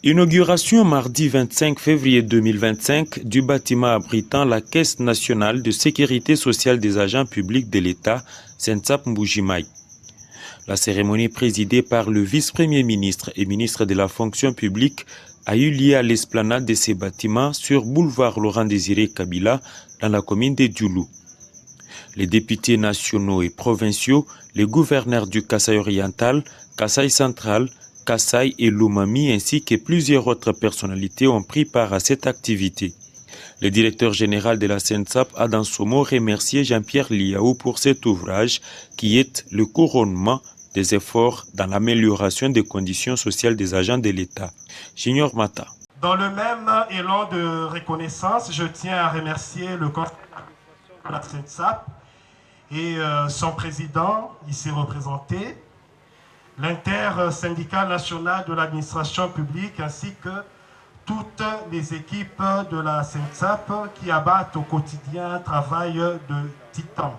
Inauguration mardi 25 février 2025 du bâtiment abritant la Caisse nationale de sécurité sociale des agents publics de l'État, Sensap Mbujimaï. La cérémonie présidée par le vice-premier ministre et ministre de la fonction publique a eu lieu à l'esplanade de ces bâtiments sur boulevard Laurent-Désiré Kabila dans la commune de Djoulou. Les députés nationaux et provinciaux, les gouverneurs du Kasaï oriental, Kasaï central, Kasaï et Lomami ainsi que plusieurs autres personnalités ont pris part à cette activité. Le directeur général de la Sensap a dans son mot remercié Jean-Pierre Liaou pour cet ouvrage qui est le couronnement des efforts dans l'amélioration des conditions sociales des agents de l'État. Junior Mata. Dans le même élan de reconnaissance, je tiens à remercier le conseil de la Sensap et son président, ici représenté, l'inter-syndicat national de l'administration publique ainsi que toutes les équipes de la Sensap qui abattent au quotidien un travail de titan.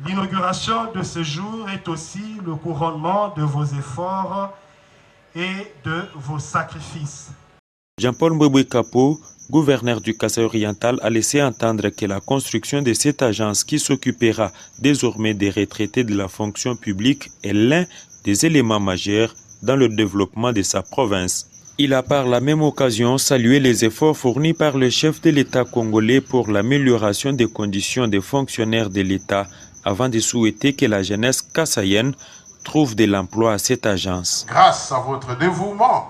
L'inauguration de ce jour est aussi le couronnement de vos efforts et de vos sacrifices. Jean-Paul Mboué Kapo, gouverneur du Kasaï oriental, a laissé entendre que la construction de cette agence qui s'occupera désormais des retraités de la fonction publique est l'un des éléments majeurs dans le développement de sa province. Il a par la même occasion salué les efforts fournis par le chef de l'État congolais pour l'amélioration des conditions des fonctionnaires de l'État avant de souhaiter que la jeunesse kassaïenne trouve de l'emploi à cette agence. Grâce à votre dévouement,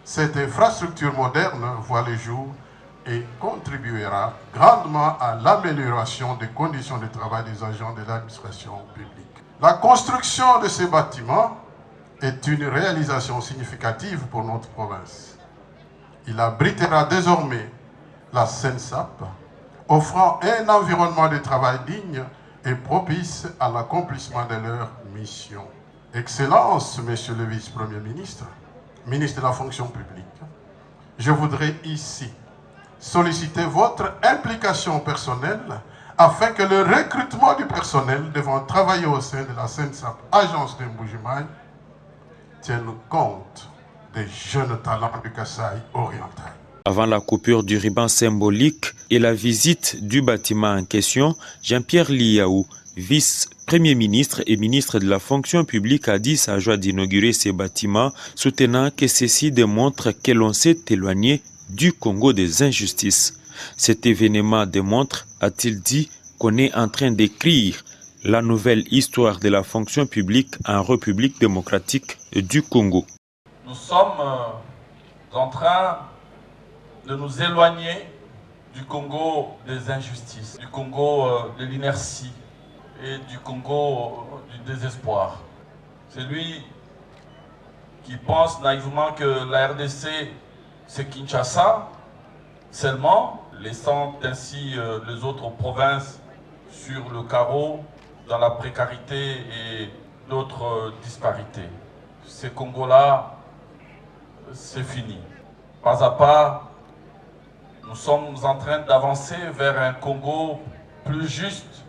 cette infrastructure moderne voit le jour et contribuera grandement à l'amélioration des conditions de travail des agents de l'administration publique. La construction de ces bâtiments est une réalisation significative pour notre province. Il abritera désormais la Sensap, offrant un environnement de travail digne et propice à l'accomplissement de leur mission. Excellence, Monsieur le vice-premier ministre, ministre de la fonction publique, je voudrais ici solliciter votre implication personnelle afin que le recrutement du personnel devant travailler au sein de la Sensap, agence de Mbujimaï, tienne compte des jeunes talents du Kasaï oriental. Avant la coupure du ruban symbolique et la visite du bâtiment en question, Jean-Pierre Liaou, vice-premier ministre et ministre de la fonction publique, a dit sa joie d'inaugurer ces bâtiments, soutenant que ceci démontre que l'on s'est éloigné du Congo des injustices. Cet événement démontre, a-t-il dit, qu'on est en train d'écrire la nouvelle histoire de la fonction publique en République démocratique du Congo. Nous sommes en train de nous éloigner du Congo des injustices, du Congo de l'inertie et du Congo du désespoir. Celui qui pense naïvement que la RDC c'est Kinshasa seulement, laissant ainsi les autres provinces sur le carreau, dans la précarité et d'autres disparités. Ces Congos-là, c'est fini. Pas à pas, nous sommes en train d'avancer vers un Congo plus juste,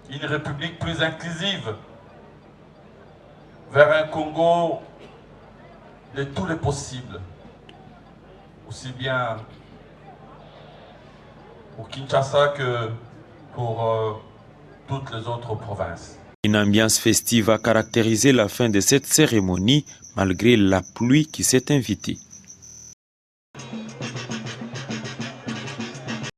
une république plus inclusive, vers un Congo de tous les possibles, aussi bien pour Kinshasa que pour toutes les autres provinces. Une ambiance festive a caractérisé la fin de cette cérémonie malgré la pluie qui s'est invitée.